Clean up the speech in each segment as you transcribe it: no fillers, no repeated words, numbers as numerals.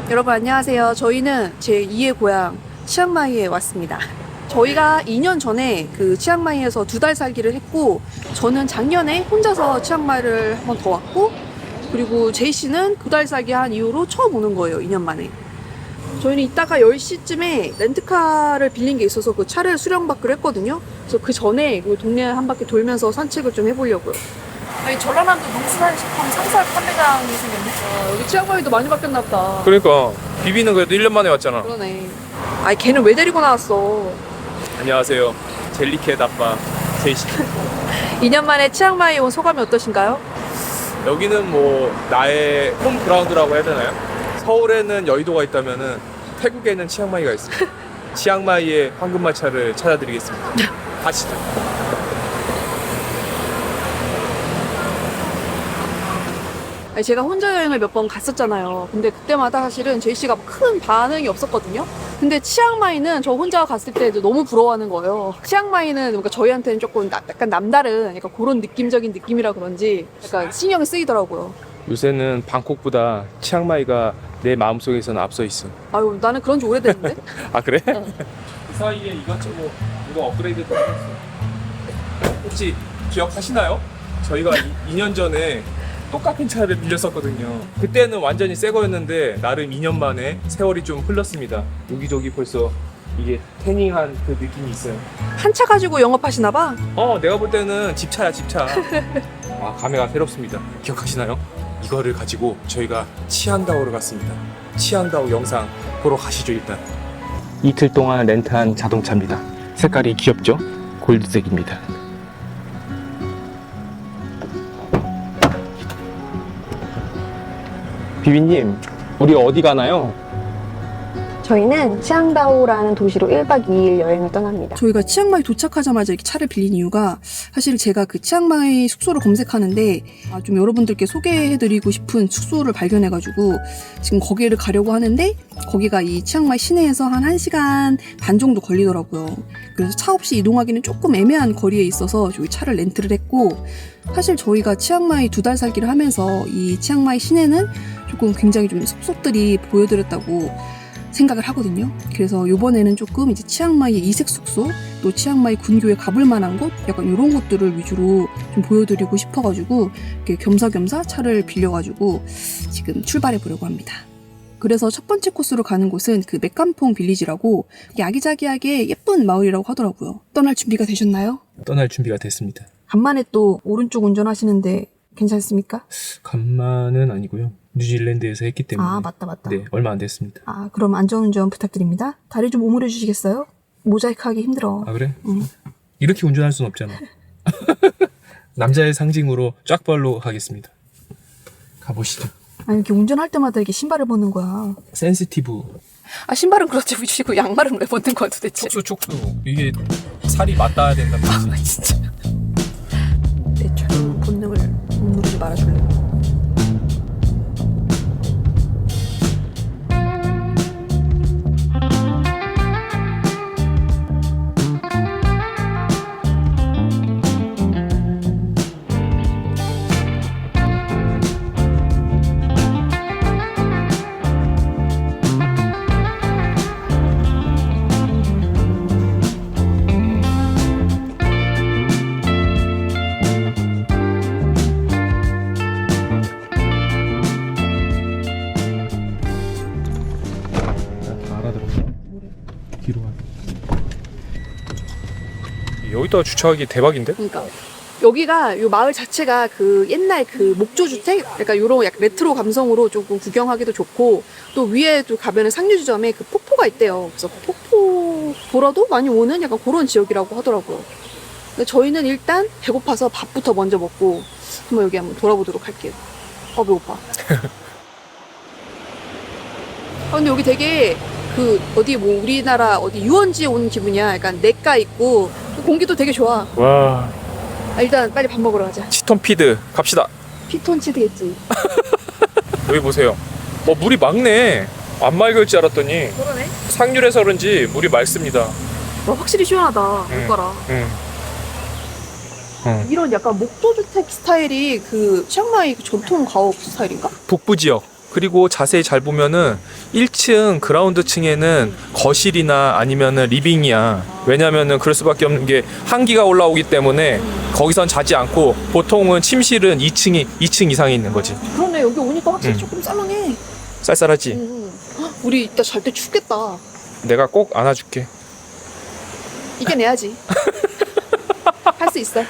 여러분 안녕하세요. 저희는 제 2의 고향 치앙마이에 왔습니다. 저희가 2년 전에 그 치앙마이에서 2달 살기를 했고, 저는 작년에 혼자서 치앙마이를 한 번 더 왔고, 그리고 제이 씨는 2달 살기 한 이후로 처음 오는 거예요. 2년 만에. 저희는 이따가 10시쯤에 렌트카를 빌린 게 있어서 그 차를 수령받기로 했거든요. 그래서 그 전에 그 동네 한 바퀴 돌면서 산책을 좀 해보려고요. 아니, 전라남도 농수산식품 상설 판매장이 생겼네. 여기 치앙마이도 많이 바뀌었나 보다. 그러니까 비비는 그래도 1년 만에 왔잖아. 그러네. 아니, 걔는 왜 데리고 나왔어? 안녕하세요. 젤리캣 아빠 제이씨. 2년 만에 치앙마이 온 소감이 어떠신가요? 여기는 뭐 나의 홈그라운드라고 해야 되나요? 서울에는 여의도가 있다면은 태국에는 치앙마이가 있습니다. 치앙마이의 황금마차를 찾아드리겠습니다. 가시죠. 아니, 제가 혼자 여행을 몇 번 갔었잖아요. 근데 그때마다 사실은 제이 씨가 큰 반응이 없었거든요. 근데 치앙마이는 저 혼자 갔을 때도 너무 부러워하는 거예요. 치앙마이는 뭔가 저희한테는 조금 약간 남다른 약간 그런 느낌적인 느낌이라 그런지 약간 신경이 쓰이더라고요. 요새는 방콕보다 치앙마이가 내 마음속에서는 앞서 있어. 아유, 나는 그런 지 오래됐는데? 아 그래? 응. 그 사이에 이것저것 누가 업그레이드 더 했어. 혹시 기억하시나요? 저희가 2년 전에 똑같은 차를 빌렸었거든요. 그때는 완전히 새 거였는데 나름 2년 만에 세월이 좀 흘렀습니다. 여기저기 벌써 이게 태닝한 그 느낌이 있어요. 한 차 가지고 영업하시나 봐? 내가 볼 때는 집차야 집차. 아, 감회가 새롭습니다. 기억하시나요? 이거를 가지고 저희가 치앙다오를 갔습니다. 치앙다오 영상 보러 가시죠. 일단 이틀 동안 렌트한 자동차입니다. 색깔이 귀엽죠? 골드색입니다. 비비님, 우리 어디 가나요? 저희는 치앙다오라는 도시로 1박 2일 여행을 떠납니다. 저희가 치앙마이 도착하자마자 이렇게 차를 빌린 이유가, 사실 제가 그 치앙마이 숙소를 검색하는데 좀 여러분들께 소개해드리고 싶은 숙소를 발견해가지고 지금 거기를 가려고 하는데, 거기가 이 치앙마이 시내에서 한 1시간 반 정도 걸리더라고요. 그래서 차 없이 이동하기는 조금 애매한 거리에 있어서 저희 차를 렌트를 했고, 사실 저희가 치앙마이 2달 살기를 하면서 이 치앙마이 시내는 조금 굉장히 좀 섭섭들이 보여드렸다고 생각을 하거든요. 그래서 이번에는 조금 이제 치앙마이의 이색 숙소, 또 치앙마이 군교에 가볼 만한 곳, 약간 이런 것들을 위주로 좀 보여드리고 싶어가지고 이렇게 겸사겸사 차를 빌려가지고 지금 출발해 보려고 합니다. 그래서 첫 번째 코스로 가는 곳은 그 맥감퐁 빌리지라고 야기자기하게 예쁜 마을이라고 하더라고요. 떠날 준비가 되셨나요? 떠날 준비가 됐습니다. 간만에 또 오른쪽 운전하시는데 괜찮습니까? 간만은 아니고요. 뉴질랜드에서 했기 때문에. 아, 맞다. 네, 얼마 안 됐습니다. 아, 그럼 안전운전 부탁드립니다. 다리 좀 오므려 주시겠어요? 모자이크 하기 힘들어. 아 그래? 응. 이렇게 운전할 순 없잖아. 남자의 상징으로 쫙발로 하겠습니다. 가보시죠. 아니, 이렇게 운전할 때마다 이렇게 신발을 벗는 거야. 센시티브. 아, 신발은 그렇지 위주고 양말은 왜 벗는 거야 도대체? 촉수. 이게 살이 맞닿아야 된단 말이지. 아, 진짜. 내 촬영 본능을 누르지 말아줄래? 뒤로 와. 여기다가 주차하기 대박인데? 그러니까 여기가 요 마을 자체가 그 옛날 그 목조 주택, 약간 요런 약간 레트로 감성으로 조금 구경하기도 좋고, 또 위에도 가면은 상류지점에 그 폭포가 있대요. 그래서 폭포 보러도 많이 오는 약간 그런 지역이라고 하더라고요. 근데 저희는 일단 배고파서 밥부터 먼저 먹고 한번 여기 한번 돌아보도록 할게요. 배고파. 근데 여기 되게 그 어디 뭐 우리나라 어디 유원지에 온 기분이야. 약간 냇가 있고 공기도 되게 좋아. 와, 일단 빨리 밥 먹으러 가자. 치톤피드 갑시다. 피톤치드겠지. 여기 보세요. 물이 맑네. 안 맑을 줄 알았더니 그러네. 상류라서 그런지 물이 맑습니다. 와, 확실히 시원하다. 물가라. 이런 약간 목조주택 스타일이 그 치앙마이 그 전통 가옥 스타일인가? 북부 지역 그리고 자세히 잘 보면은 1층 그라운드층에는 거실이나 아니면은 리빙이야. 왜냐면은 그럴 수밖에 없는 게 한기가 올라오기 때문에 거기선 자지 않고 보통은 침실은 2층 이상에 있는 거지. 그러네. 여기 오니까 확실히 응. 조금 썰렁해. 쌀쌀하지? 헉, 우리 이따 잘 때 춥겠다. 내가 꼭 안아줄게. 이겨내야지. 할 수 있어.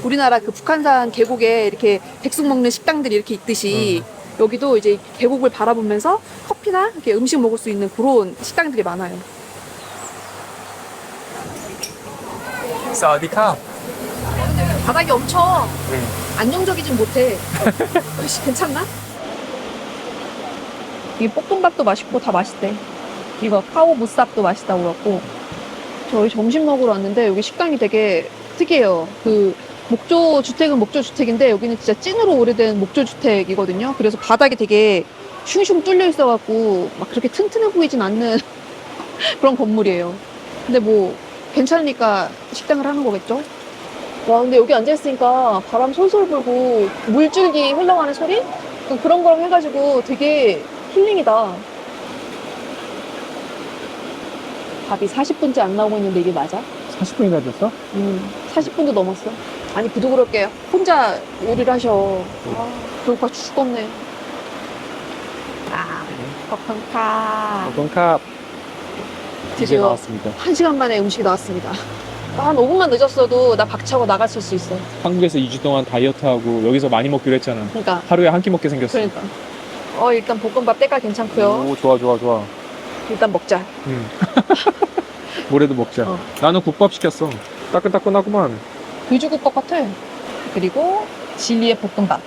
우리나라 그 북한산 계곡에 이렇게 백숙 먹는 식당들이 이렇게 있듯이 여기도 이제 계곡을 바라보면서 커피나 이렇게 음식 먹을 수 있는 그런 식당들이 많아요. 사와디카. 바닥이 엄청 응. 안정적이진 못해. 혹시 괜찮나? 이 볶음밥도 맛있고 다 맛있대. 이거 카오 무쌉도 맛있다고 그랬고. 저희 점심 먹으러 왔는데 여기 식당이 되게 특이해요. 그 목조 주택은 목조 주택인데 여기는 진짜 찐으로 오래된 목조 주택이거든요. 그래서 바닥이 되게 슝슝 뚫려 있어갖고 막 그렇게 튼튼해 보이진 않는 그런 건물이에요. 근데 뭐 괜찮으니까 식당을 하는 거겠죠? 와, 근데 여기 앉아있으니까 바람 솔솔 불고 물줄기 흘러가는 소리? 그런 거랑 해가지고 되게 힐링이다. 밥이 40분째 안 나오고 있는데 이게 맞아? 40분이나 됐어? 40분도 넘었어. 아니, 그도 그렇게 혼자 요리를 하셔. 아, 배고파 죽겠네. 아, 버컨카. 건카 이제 드디어 나왔습니다. 1시간 만에 음식이 나왔습니다. 한 5분만 늦었어도 나 박차고 나갔을 수 있어. 한국에서 2주 동안 다이어트하고 여기서 많이 먹기로 했잖아. 그러니까. 하루에 한 끼 먹게 생겼어. 그러니까. 일단 볶음밥 때깔 괜찮고요. 오, 좋아, 좋아, 좋아. 일단 먹자. 뭐래도 먹자. 어. 나는 국밥 시켰어. 따끈따끈하구만. 돼지국밥 같아. 그리고 진리의 볶음밥.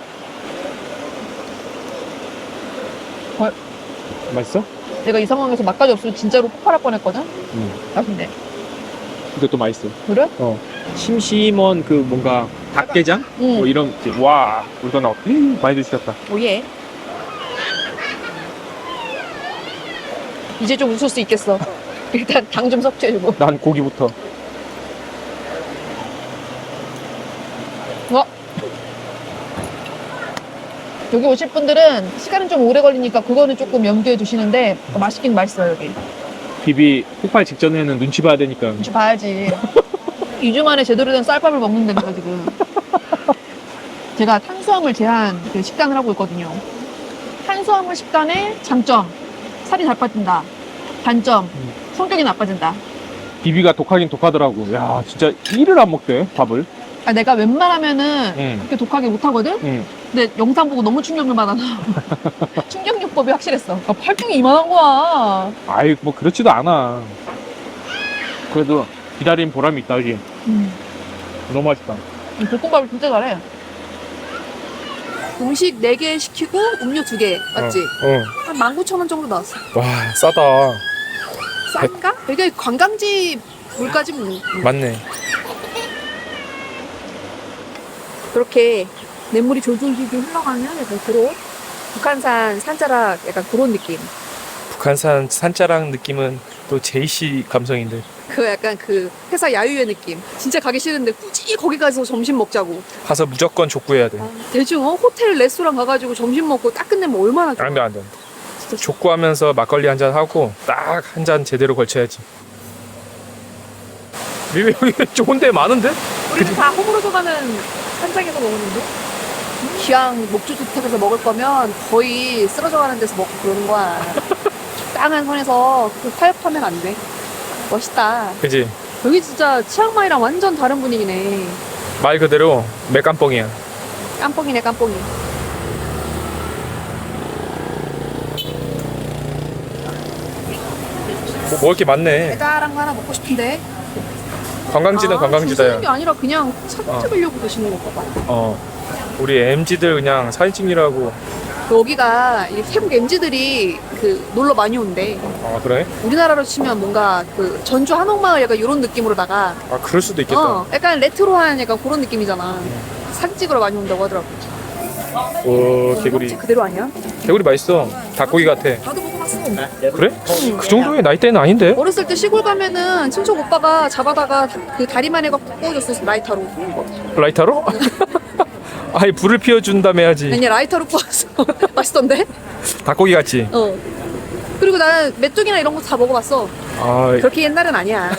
맛있어? 내가 이 상황에서 맛까지 없으면 진짜로 폭발할 뻔했거든? 맛있네. 근데 또 맛있어. 그래? 심심한 그 뭔가 닭게장? 응. 뭐 이런, 와, 우리가 나왔 많이 드시겠다. 오예. 이제 좀 웃을 수 있겠어. 일단 당 좀 섭취해주고. 난 고기부터. 와. 여기 오실 분들은 시간은 좀 오래 걸리니까 그거는 조금 염두에 두시는데 맛있긴 맛있어요, 여기. 비비 폭발 직전에는 눈치 봐야 되니까. 눈치 봐야지. 2주 만에 제대로 된 쌀밥을 먹는다니까, 지금. 제가 탄수화물 제한 그 식단을 하고 있거든요. 탄수화물 식단의 장점, 살이 잘 빠진다. 단점, 성격이 나빠진다. 비비가 독하긴 독하더라고. 야, 진짜 일을 안 먹대, 밥을. 아, 내가 웬만하면은 응. 그렇게 독하게 못하거든? 응. 근데 영상 보고 너무 충격을 받아서 충격요법이 확실했어. 팔뚝이 이만한 거야. 아이, 뭐 그렇지도 않아. 그래도 기다린 보람이 있다, 그지? 너무 맛있다. 이 볶음밥을 진짜 잘해. 음식 4개 시키고 음료 2개 맞지? 한 19,000원 정도 나왔어. 와, 싸다. 싼가? 되게 관광지 물가지 뭐. 맞네. 그렇게 냇물이 졸졸졸 흘러가는 약간 그런 북한산 산자락 약간 그런 느낌. 북한산 산자랑 느낌은 또 제이씨 감성인데. 그 약간 그 회사 야유회 느낌. 진짜 가기 싫은데 굳이 거기 가서 점심 먹자고. 가서 무조건 족구해야 돼. 대충 호텔 레스토랑 가가지고 점심 먹고 딱 끝내면 얼마나 좋아. 안 돼, 안 돼. 진짜 족구하면서 막걸리 한잔 하고 딱 한 잔 제대로 걸쳐야지. 여기 좋은 데 많은데? 우리는 다 호불호서 가는 산장에서 먹었는데 기왕 목주주택에서 먹을 거면 거의 쓰러져 가는 데서 먹고 그러는 거야. 적당한 선에서 그 타협하면 안 돼. 멋있다. 그지? 여기 진짜 치앙마이랑 완전 다른 분위기네. 말 그대로 맥감뽕이야. 깜뽕이네 깜뽕이. 뭐 먹을 게 많네. 달달한 거 하나 먹고 싶은데. 관광지는 줄 관광지다. 서는 게 아니라 그냥 사진 찍으려고 드시는 거 봐. 우리 MZ들 그냥 사진 찍느라고. 여기가 이 태국 MZ들이 그 놀러 많이 온대. 아, 그래? 우리나라로 치면 뭔가 그 전주 한옥마을 약간 이런 느낌으로다가 아, 그럴 수도 있겠다. 약간 레트로한 약간 그런 느낌이잖아. 사진 찍으러 많이 온다고 하더라고. 오, 개구리. 혹시 그대로 아니야? 개구리 맛있어. 닭고기 같아. 나도 먹어봤어. 그래? 그 정도의 나이대는 아닌데? 어렸을 때 시골 가면은 친척 오빠가 잡아다가 그 다리만 해갖고 구워줬어 라이터로. 라이터로? 아니, 불을 피워준다며 해야지. 아니 라이터로 구워서 맛있던데? 닭고기 같지? 그리고 나는 메뚜기나 이런 거 다 먹어봤어. 아, 그렇게 옛날은 아니야.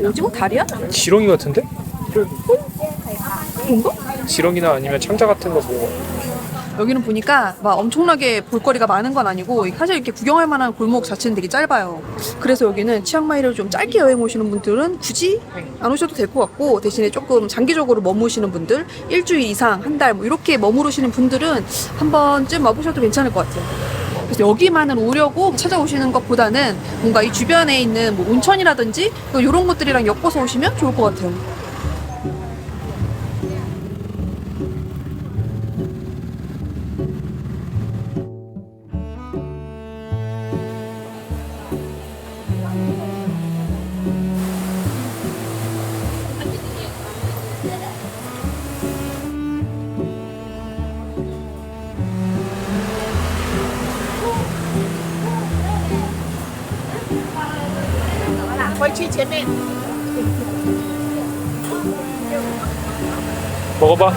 오징어 다리야? 지렁이 같은데? 뭔가? 지렁이나 아니면 창자 같은 거 뭐. 여기는 보니까 막 엄청나게 볼거리가 많은 건 아니고 사실 이렇게 구경할 만한 골목 자체는 되게 짧아요. 그래서 여기는 치앙마이를 좀 짧게 여행 오시는 분들은 굳이 안 오셔도 될 것 같고, 대신에 조금 장기적으로 머무시는 분들, 일주일 이상, 한 달 뭐 이렇게 머무르시는 분들은 한 번쯤 와보셔도 괜찮을 것 같아요. 그래서 여기만을 오려고 찾아오시는 것보다는 뭔가 이 주변에 있는 뭐 온천이라든지 이런 것들이랑 엮어서 오시면 좋을 것 같아요. 먹어봐.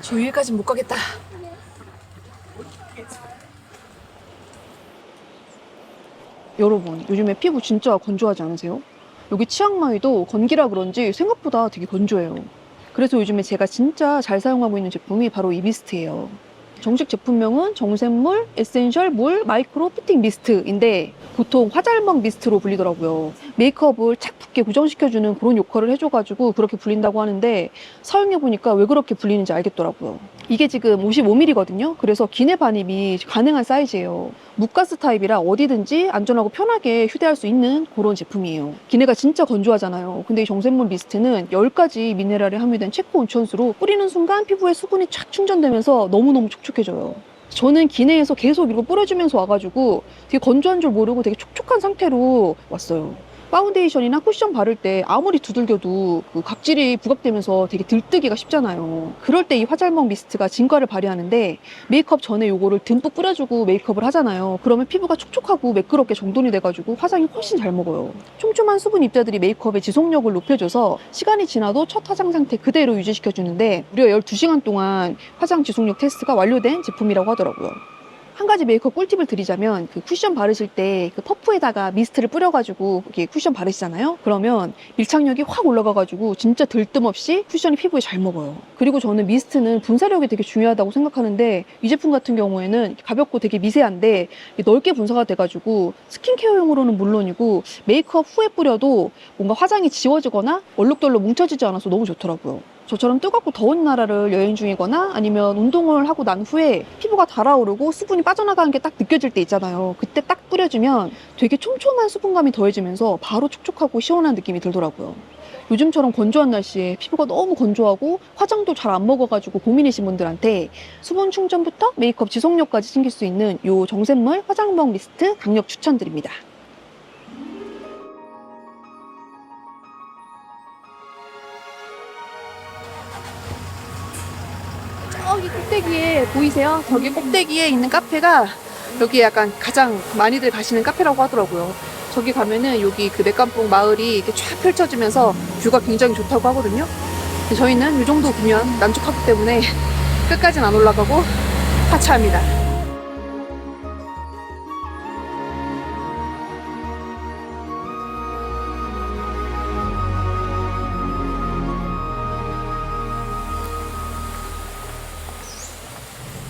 저 위에까진 못 가겠다. 여러분, 요즘에 피부 진짜 건조하지 않으세요? 여기 치앙마이도 건기라 그런지 생각보다 되게 건조해요. 그래서 요즘에 제가 진짜 잘 사용하고 있는 제품이 바로 이 미스트예요. 정식 제품명은 정샘물, 에센셜, 물, 마이크로 피팅 미스트인데 보통 화잘먹 미스트로 불리더라고요. 메이크업을 착 붙게 고정시켜주는 그런 역할을 해줘가지고 그렇게 불린다고 하는데, 사용해보니까 왜 그렇게 불리는지 알겠더라고요. 이게 지금 55ml거든요. 그래서 기내 반입이 가능한 사이즈예요. 묵가스 타입이라 어디든지 안전하고 편하게 휴대할 수 있는 그런 제품이에요. 기내가 진짜 건조하잖아요. 근데 이 정샘물 미스트는 10가지 미네랄이 함유된 체코 온천수로 뿌리는 순간 피부에 수분이 쫙 충전되면서 너무너무 촉촉해져요. 저는 기내에서 계속 이거 뿌려주면서 와가지고 되게 건조한 줄 모르고 되게 촉촉한 상태로 왔어요. 파운데이션이나 쿠션 바를 때 아무리 두들겨도 그 각질이 부각되면서 되게 들뜨기가 쉽잖아요. 그럴 때 이 화잘먹 미스트가 진가를 발휘하는데, 메이크업 전에 요거를 듬뿍 뿌려주고 메이크업을 하잖아요. 그러면 피부가 촉촉하고 매끄럽게 정돈이 돼가지고 화장이 훨씬 잘 먹어요. 촘촘한 수분 입자들이 메이크업의 지속력을 높여줘서 시간이 지나도 첫 화장 상태 그대로 유지시켜주는데, 무려 12시간 동안 화장 지속력 테스트가 완료된 제품이라고 하더라고요. 한 가지 메이크업 꿀팁을 드리자면, 그 쿠션 바르실 때 그 퍼프에다가 미스트를 뿌려가지고 이렇게 쿠션 바르시잖아요. 그러면 밀착력이 확 올라가가지고 진짜 들뜸 없이 쿠션이 피부에 잘 먹어요. 그리고 저는 미스트는 분사력이 되게 중요하다고 생각하는데, 이 제품 같은 경우에는 가볍고 되게 미세한데 넓게 분사가 돼가지고 스킨케어용으로는 물론이고 메이크업 후에 뿌려도 뭔가 화장이 지워지거나 얼룩덜룩 뭉쳐지지 않아서 너무 좋더라고요. 저처럼 뜨겁고 더운 나라를 여행 중이거나 아니면 운동을 하고 난 후에 피부가 달아오르고 수분이 빠져나가는 게 딱 느껴질 때 있잖아요. 그때 딱 뿌려주면 되게 촘촘한 수분감이 더해지면서 바로 촉촉하고 시원한 느낌이 들더라고요. 요즘처럼 건조한 날씨에 피부가 너무 건조하고 화장도 잘 안 먹어가지고 고민이신 분들한테 수분 충전부터 메이크업 지속력까지 챙길 수 있는 요 정샘물 화장먹 미스트 강력 추천드립니다. 저기 꼭대기에 보이세요? 저기 꼭대기에 있는 카페가 여기 약간 가장 많이들 가시는 카페라고 하더라고요. 저기 가면은 여기 그 맥감봉 마을이 이렇게 쫙 펼쳐지면서 뷰가 굉장히 좋다고 하거든요. 근데 저희는 이 정도 보면 만족하기 때문에 끝까지는 안 올라가고 하차합니다.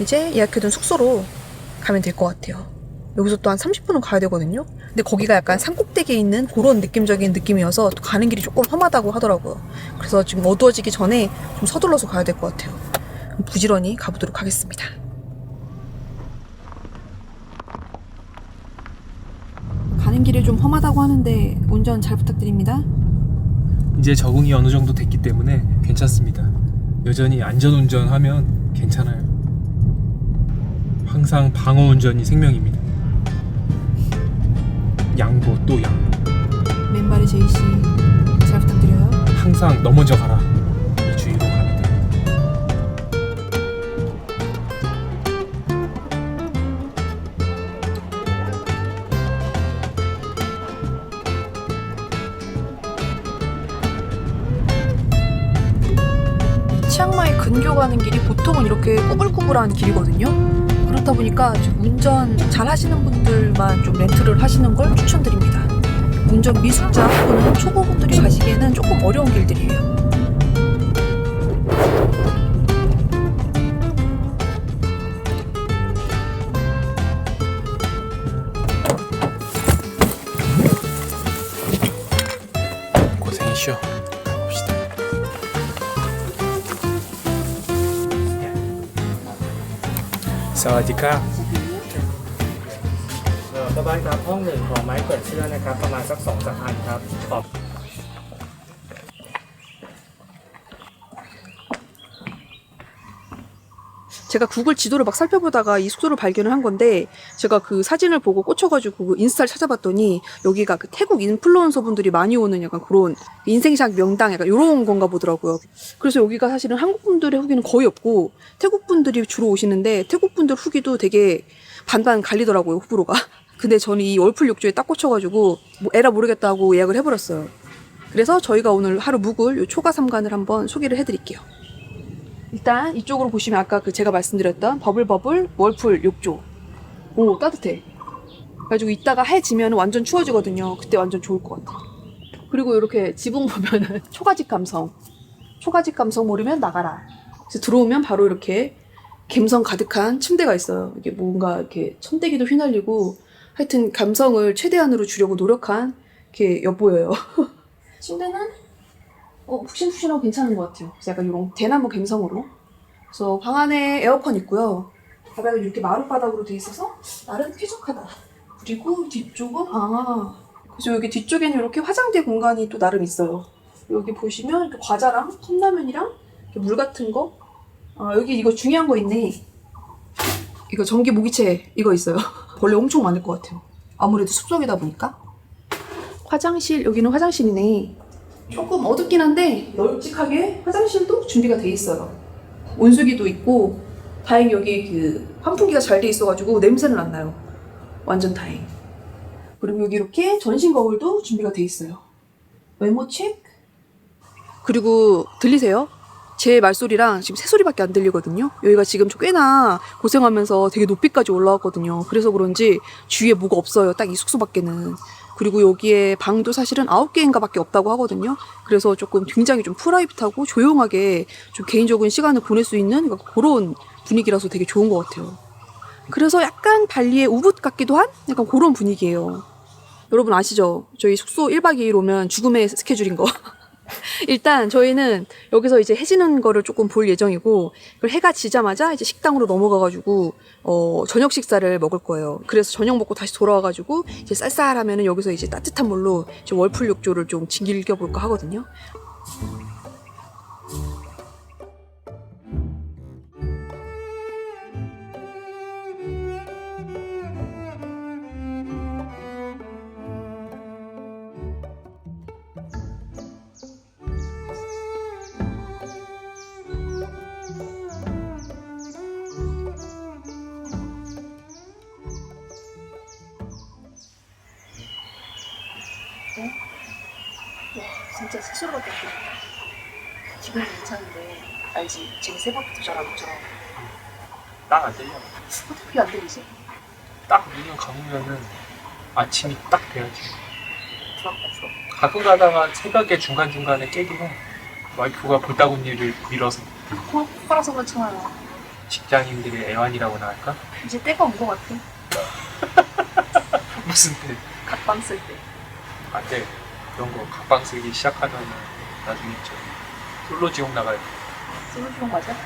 이제 예약해둔 숙소로 가면 될 것 같아요. 여기서 또 한 30분은 가야 되거든요. 근데 거기가 약간 산꼭대기에 있는 그런 느낌적인 느낌이어서 또 가는 길이 조금 험하다고 하더라고요. 그래서 지금 어두워지기 전에 좀 서둘러서 가야 될 것 같아요. 부지런히 가보도록 하겠습니다. 가는 길이 좀 험하다고 하는데 운전 잘 부탁드립니다. 이제 적응이 어느 정도 됐기 때문에 괜찮습니다. 여전히 안전운전하면 괜찮아요. 항상 방어 운전이 생명입니다. 양보 또 양보. 맨발의 제이씨 잘 부탁드려요. 항상 너 먼저 가라. 이 주의로 가면 돼. 치앙마이 근교 가는 길이 보통은 이렇게 꾸불꾸불한 길이거든요. 그렇다 보니까 좀 운전 잘 하시는 분들만 좀 렌트를 하시는 걸 추천드립니다. 운전 미숙자 또는 초보분들이 가시기에는 조금 어려운 길들이에요. 고생이쇼. 가봅시다. สวัสดีครับ ตะบ้านครับห้องหนึ่งขอไม้แขวนเสื้อนะครับประมาณสัก2-3 อันครับขอบ 제가 구글 지도를 막 살펴보다가 이 숙소를 발견을 한 건데 제가 그 사진을 보고 꽂혀가지고 그 인스타를 찾아봤더니 여기가 그 태국 인플루언서 분들이 많이 오는 약간 그런 인생샷 명당 약간 이런 건가 보더라고요. 그래서 여기가 사실은 한국 분들의 후기는 거의 없고 태국 분들이 주로 오시는데 태국 분들 후기도 되게 반반 갈리더라고요, 호불호가. 근데 저는 이 월풀 욕조에 딱 꽂혀가지고 뭐 에라 모르겠다고 예약을 해버렸어요. 그래서 저희가 오늘 하루 묵을 요 초가 삼간을 한번 소개를 해드릴게요. 일단 이쪽으로 보시면 아까 그 제가 말씀드렸던 버블버블 월풀 욕조. 오, 따뜻해. 그래가지고 이따가 해 지면 완전 추워지거든요. 그때 완전 좋을 것 같아요. 그리고 이렇게 지붕 보면은 초가집 감성. 초가집 감성 모르면 나가라. 그래서 들어오면 바로 이렇게 감성 가득한 침대가 있어요. 이게 뭔가 이렇게 천대기도 휘날리고 하여튼 감성을 최대한으로 주려고 노력한 이렇게 엿보여요. 침대는 푹신푹신하고 괜찮은 것 같아요. 그래서 약간 이런 대나무 감성으로. 그래서 방 안에 에어컨 있고요. 바닥이 이렇게 마룻바닥으로 돼 있어서 나름 쾌적하다. 그리고 뒤쪽은 그래서 여기 뒤쪽에는 이렇게 화장대 공간이 또 나름 있어요. 여기 보시면 이렇게 과자랑 컵라면이랑 이렇게 물 같은 거. 여기 이거 중요한 거 있네. 이거 전기 모기채 이거 있어요. 벌레 엄청 많을 것 같아요. 아무래도 숲속이다 보니까. 화장실, 여기는 화장실이네. 조금 어둡긴 한데 널찍하게 화장실도 준비가 돼 있어요. 온수기도 있고 다행히 여기 그 환풍기가 잘 돼 있어가지고 냄새는 안 나요. 완전 다행. 그리고 여기 이렇게 전신 거울도 준비가 돼 있어요. 외모 체크. 그리고 들리세요? 제 말소리랑 지금 새소리밖에 안 들리거든요. 여기가 지금 꽤나 고생하면서 되게 높이까지 올라왔거든요. 그래서 그런지 주위에 뭐가 없어요. 딱 이 숙소밖에는. 그리고 여기에 방도 사실은 9개인가 밖에 없다고 하거든요. 그래서 조금 굉장히 좀 프라이빗하고 조용하게 좀 개인적인 시간을 보낼 수 있는 그런 분위기라서 되게 좋은 것 같아요. 그래서 약간 발리의 우붓 같기도 한 약간 그런 분위기예요. 여러분 아시죠? 저희 숙소 1박 2일 오면 죽음의 스케줄인 거. 일단 저희는 여기서 이제 해 지는 거를 조금 볼 예정이고 해가 지자마자 이제 식당으로 넘어가가지고 저녁 식사를 먹을 거예요. 그래서 저녁 먹고 다시 돌아와가지고 이제 쌀쌀하면은 여기서 이제 따뜻한 물로 이제 월풀 욕조를 좀 즐겨볼까 하거든요. 진짜 스스로밖에 안 들려. 기분이 괜찮은데 알지? 지금 세 번부터 전화 못처럼 딱 안 들려. 어떻게 안 들리지? 딱 눈을 감으면은 아침이 딱 돼야지. 부럽다. 가끔 가다가 새벽에 중간중간에 깨긴 해. 와이프가 볼따구니를 밀어서. 코라서 그렇잖아요. 직장인들의 애환이라고나 할까? 이제 때가 온 것 같아. 무슨 때? 각방 쓸 때. 안 돼. 그런 거 각방 쓰기 시작하면 나중에 솔로 지옥 나가요. 솔로 지옥 맞아?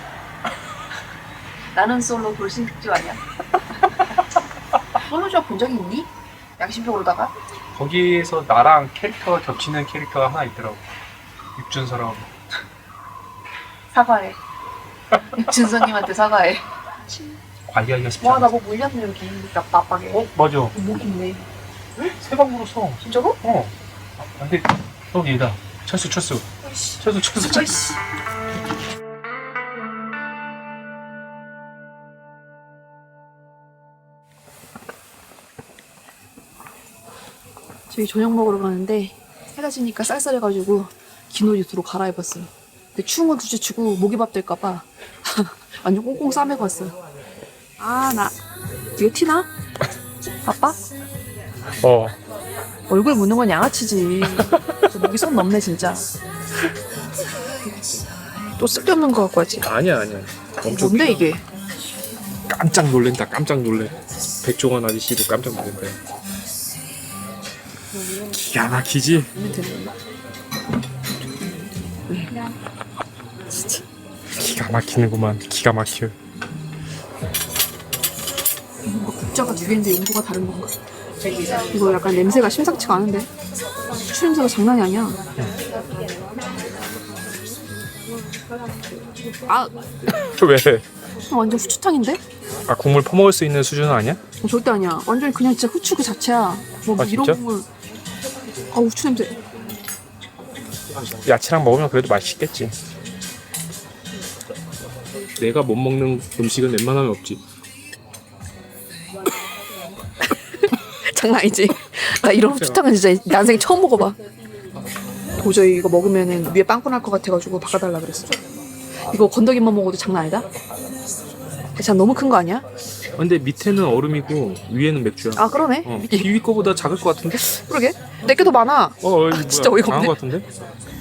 나는 솔로 돌싱 특집 아니야? 솔로 지옥 본 적이 있니? 양심적으로다가? 거기에서 나랑 캐릭터가 겹치는 캐릭터가 하나 있더라고. 육준서라고. 사과해. 준서님한테 사과해. 관리하기가 쉽지 와, 않아. 나 뭐 물렸네, 여기. 납박에. 어? 맞아. 목 있네. 세 방 물었어. 진짜로? 어. 근데 얘다. 철수. 철수. 아이씨. 저희 저녁 먹으러 가는데 해가 지니까 쌀쌀해가지고 긴 옷 입으로 갈아입었어요. 근데 추운 건 둘째치고 모기밥 될까봐 완전 꽁꽁 싸매고 왔어요. 아, 나 이거 티나? 아빠? 어. 얼굴 묻는 건 양아치지. 저 목이 손 넘네 진짜. 또 쓸데없는 거 갖고 왔지. 아니야. 뭔데 이게? 깜짝 놀랜다. 깜짝 놀래. 백종원 아저씨도 깜짝 놀랜다. 기가 막히지? 진짜. 기가 막히는구만. 기가 막혀. 국자가 두 개인데 용도가 다른 건가? 이거 약간 냄새가 심상치가 않은데? 후추 냄새가 장난이 아니야. 아, 왜? 완전 후추탕인데? 아, 국물 퍼먹을 수 있는 수준은 아니야? 절대 아니야. 완전 그냥 진짜 후추 그 자체야. 뭐 아, 이런 진짜? 국물. 아, 후추 냄새. 야채랑 먹으면 그래도 맛있겠지. 내가 못 먹는 음식은 웬만하면 없지. 장난 아니지? 나 이런 후추탕은 진짜 난생에 처음 먹어봐. 도저히 이거 먹으면 위에 빵꾸 날 것 같아가지고 바꿔달라 그랬어. 이거 건더기만 먹어도 장난 아니다? 진짜 너무 큰 거 아니야? 근데 밑에는 얼음이고 위에는 맥주야. 아, 그러네. 어, 비위 거보다 작을 것 같은데? 그러게. 내게 더 많아. 이거 진짜 어이가 강한 없네. 것 같은데?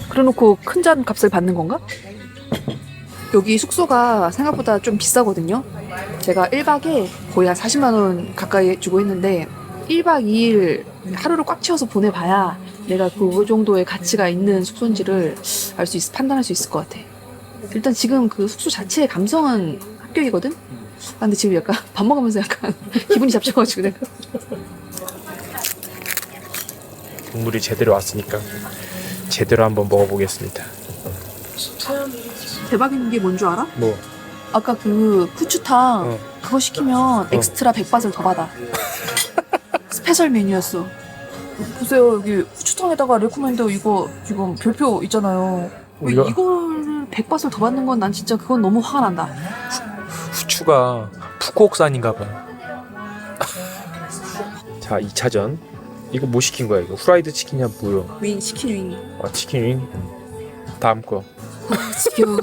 그래놓고 큰 잔 값을 받는 건가? 여기 숙소가 생각보다 좀 비싸거든요. 제가 1박에 거의 한 40만 원 가까이 주고 했는데 1박 2일 하루를 꽉 채워서 보내봐야 내가 그 정도의 가치가 있는 숙소인지를 판단할 수 있을 것 같아. 일단 지금 그 숙소 자체의 감성은 합격이거든? 아, 근데 지금 약간 밥 먹으면서 약간 기분이 잡쳐가지고 내가. 국물이 제대로 왔으니까 제대로 한번 먹어보겠습니다. 대박인 게 뭔 줄 알아? 뭐? 아까 그 후추탕 어. 그거 시키면 엑스트라 100바트를 더 받아. 스페셜 메뉴였어. 보세요, 여기 후추탕에다가 레코멘드 이거 지금 별표 있잖아요. 우리가- 이거를 100바트를 더 받는 건 난 진짜 그건 너무 화가 난다. 후추가 푸꾸옥산인가 봐. 자, 2차전. 이거 뭐 시킨 거야? 이거 후라이드 치킨이야 뭐야? 윙, 치킨 윙. 아, 치킨 윙. 다음 거. 지겨워.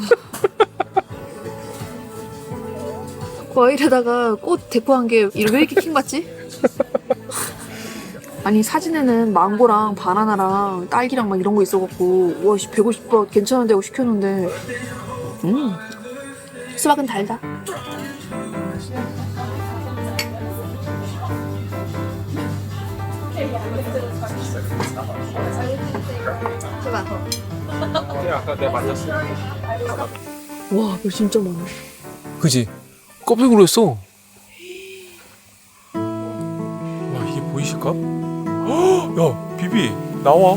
과일에다가 꽃 대포한 게 왜 이렇게 킹받지? 아니 사진에는 망고랑 바나나랑 딸기랑 막 이런 거 있어갖고 와 150바 괜찮은데 하고 시켰는데 수박은 달다. 수박. 아까 내가 만졌어. 와 이거 진짜 많아. 그지? 깜짝 놀랐어. 와, 이게 보이실까? 헉! 야, 비비 나와.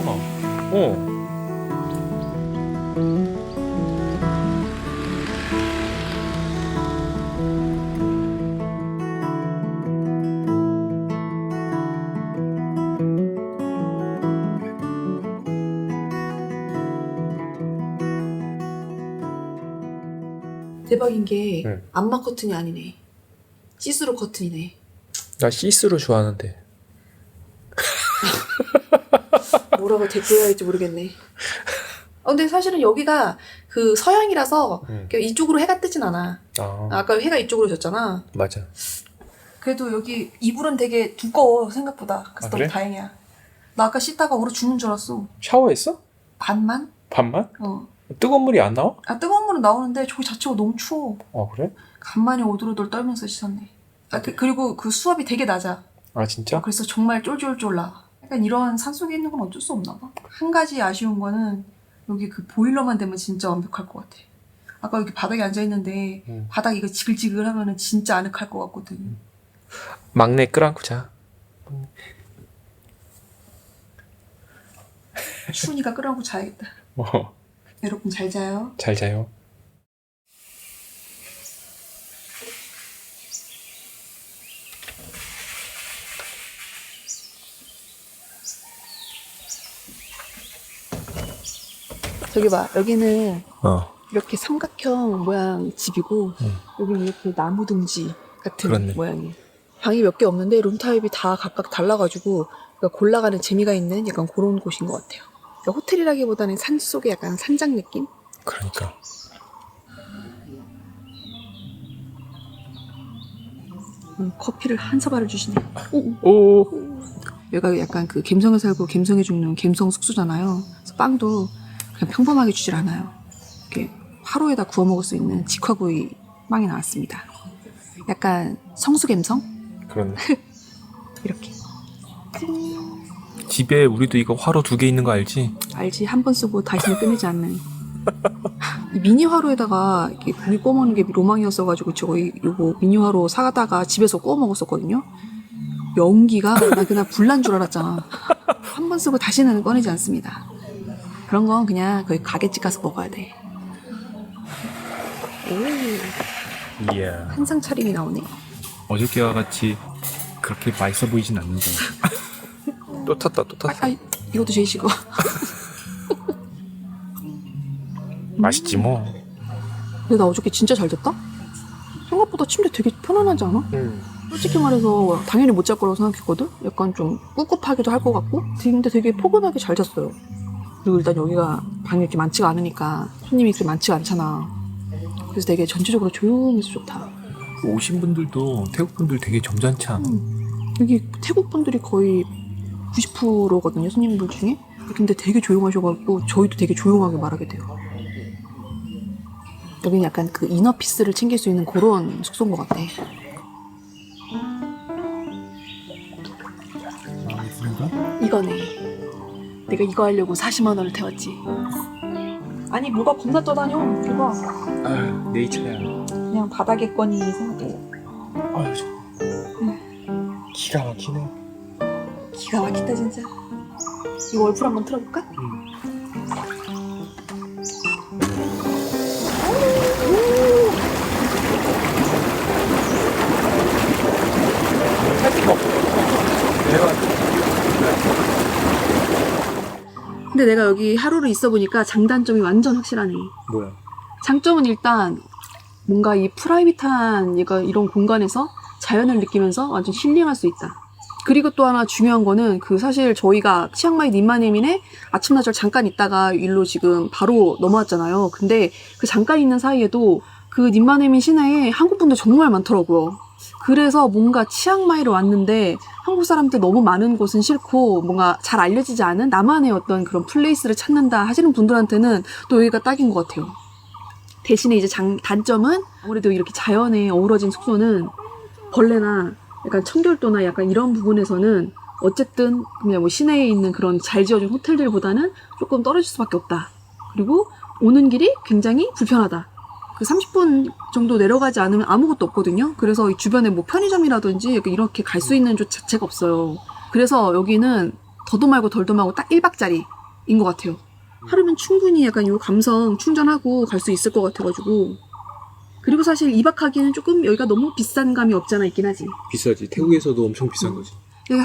대박인 게 응. 안마 커튼이 아니네. 시스루 커튼이네. 나 시스루 좋아하는데. 뭐라고 대꾸해야 할지 모르겠네. 근데 사실은 여기가 그 서양이라서 응. 이쪽으로 해가 뜨진 않아. 아까 해가 이쪽으로 졌잖아. 맞아. 그래도 여기 이불은 되게 두꺼워 생각보다. 그래서 아, 너무 그래? 다행이야. 나 아까 씻다가 얼어 죽는 줄 알았어. 샤워했어? 반만? 반만? 어. 뜨거운 물이 안 나와? 아 뜨거운 물은 나오는데 저기 자체가 너무 추워. 그래? 간만에 오돌오돌 떨면서 씻었네. 그리고 그 수압이 되게 낮아. 아, 진짜? 그래서 정말 쫄쫄쫄 나와. 약간 이런 산속에 있는 건 어쩔 수 없나 봐. 한 가지 아쉬운 거는 여기 그 보일러만 되면 진짜 완벽할 것 같아. 아까 여기 바닥에 앉아있는데 바닥 이거 지글지글 하면은 진짜 아늑할 것 같거든. 막내 끌안고 자. 추우니까 끌어안고 자야겠다. 여러분 잘 자요. 잘 자요. 저기 봐, 여기는 어. 이렇게 삼각형 모양 집이고 여기는 이렇게 나무 둥지 같은 그렇네. 모양이에요. 방이 몇 개 없는데 룸 타입이 다 각각 달라가지고 그러니까 골라가는 재미가 있는 약간 그런 곳인 것 같아요. 그러니까 호텔이라기보다는 산 속의 약간 산장 느낌? 그러니까. 커피를 한 사발을 주시네. 오. 여기가 약간 그 갬성에 살고 갬성에 죽는 갬성 숙소잖아요. 그래서 빵도 그냥 평범하게 주질 않아요. 이렇게 화로에다 구워 먹을 수 있는 직화구이 빵이 나왔습니다. 약간 성수 갬성? 그렇네. 이렇게. 집에 우리도 이거 화로 2개 있는 거 알지? 알지? 한 번 쓰고 다시는 꺼내지 않는. 이 미니 화로에다가 이렇게 고기 구워 먹는 게 로망이었어가지고 저희 요거 미니 화로 사다가 집에서 구워 먹었었거든요. 연기가 나 그냥 불난 줄 알았잖아. 한 번 쓰고 다시는 꺼내지 않습니다. 그런 건 그냥 거기 가게집 가서 먹어야 돼. 오, 이야. 한상 차림이 나오네. 어저께와 같이 그렇게 맛있어 보이진 않는데. 또 탔다. 이것도 제일 식어. 맛있지 뭐. 근데 나 어저께 진짜 잘 잤다? 생각보다 침대 되게 편안하지 않아? 솔직히 말해서 당연히 못 잘 거라고 생각했거든? 약간 좀 꿉꿉하기도 할 것 같고 근데 되게 포근하게 잘 잤어요. 그리고 일단 여기가 방이 이렇게 많지가 않으니까 손님이 그렇게 많지가 않잖아. 그래서 되게 전체적으로 조용해서 좋다. 오신 분들도 태국 분들 되게 점잖지 않아? 여기 태국 분들이 거의 90%거든요, 손님들 중에. 근데 되게 조용하셔가지고 저희도 되게 조용하게 말하게 돼요. 여기는 약간 그 이너피스를 챙길 수 있는 그런 숙소인 것 같아. 이거네. 내가 이거 하려고 40만 원을 태웠지. 아니 뭐가 겁나 떠다녀. 이거 아유, 내 차야. 그냥 바닥에 거니 생각해. 아유, 저. 기가 막히네. 기가 막히다 진짜. 이거 월풀 한번 틀어볼까? 근데 내가 여기 하루를 있어 보니까 장단점이 완전 확실하네. 뭐야? 장점은 일단 뭔가 이 프라이빗한 이런 공간에서 자연을 느끼면서 완전 힐링할 수 있다. 그리고 또 하나 중요한 거는 그 사실 저희가 치앙마이 님마네민에 아침나절 잠깐 있다가 일로 지금 바로 넘어왔잖아요. 근데 그 잠깐 있는 사이에도 그 님마네민 시내에 한국 분들 정말 많더라고요. 그래서 뭔가 치앙마이를 왔는데 한국 사람들 너무 많은 곳은 싫고 뭔가 잘 알려지지 않은 나만의 어떤 그런 플레이스를 찾는다 하시는 분들한테는 또 여기가 딱인 것 같아요. 대신에 이제 단점은 아무래도 이렇게 자연에 어우러진 숙소는 벌레나 약간 청결도나 약간 이런 부분에서는 어쨌든 그냥 뭐 시내에 있는 그런 잘 지어진 호텔들보다는 조금 떨어질 수밖에 없다. 그리고 오는 길이 굉장히 불편하다. 그 30분 정도 내려가지 않으면 아무것도 없거든요. 그래서 이 주변에 뭐 편의점이라든지 이렇게 갈 수 있는 곳 자체가 없어요. 그래서 여기는 더도 말고 덜도 말고 딱 1박짜리인 것 같아요. 하루면 충분히 약간 요 감성 충전하고 갈 수 있을 것 같아가지고. 그리고 사실 2박 하기에는 조금 여기가 너무 비싼 감이 없잖아 있긴 하지. 비싸지. 태국에서도 엄청 비싼 거지.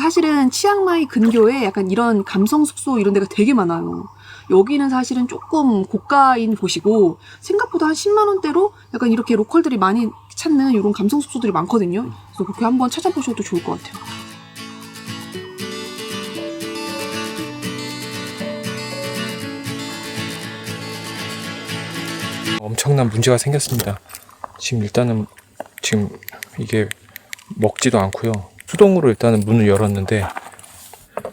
사실은 치앙마이 근교에 약간 이런 감성 숙소 이런 데가 되게 많아요. 여기는 사실은 조금 고가인 곳이고 생각보다 한 10만 원대로 약간 이렇게 로컬들이 많이 찾는 이런 감성 숙소들이 많거든요. 그래서 그렇게 한번 찾아보셔도 좋을 것 같아요. 엄청난 문제가 생겼습니다. 지금 일단은 이게 먹지도 않고요. 수동으로 일단은 문을 열었는데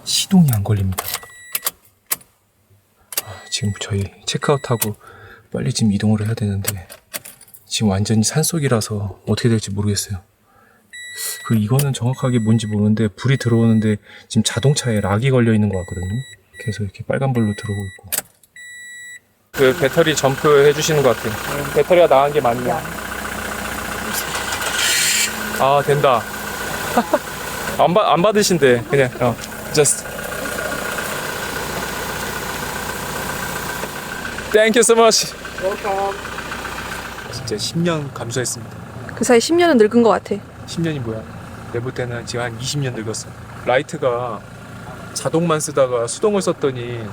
시동이 안 걸립니다. 지금 저희 체크아웃하고 빨리 지금 이동을 해야 되는데 지금 완전히 산속이라서 어떻게 될지 모르겠어요. 이거는 정확하게 뭔지 모르는데 불이 들어오는데 지금 자동차에 락이 걸려 있는 것 같거든요. 계속 이렇게 빨간불로 들어오고 있고. 그 배터리 점프 해주시는 것 같아요. 배터리가 나간 게 맞네. 아, 된다. 안 받으신대. 그냥 just Thank you so much. 진짜 10년 감소했습니다. 그 사이 10년은 늙은 것 같아. 10년이 뭐야? 내가 볼 때는 지금 한 20년 늙었어. 라이트가 자동만 쓰다가 수동을 썼더니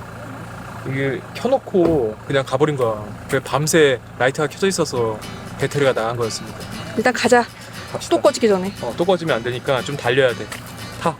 이게 켜놓고 그냥 가버린 거야. 그래 밤새 라이트가 켜져 있어서 배터리가 나간 거였습니다. 일단 가자. 갑시다. 또 꺼지기 전에. 또 꺼지면 안 되니까 좀 달려야 돼. 타.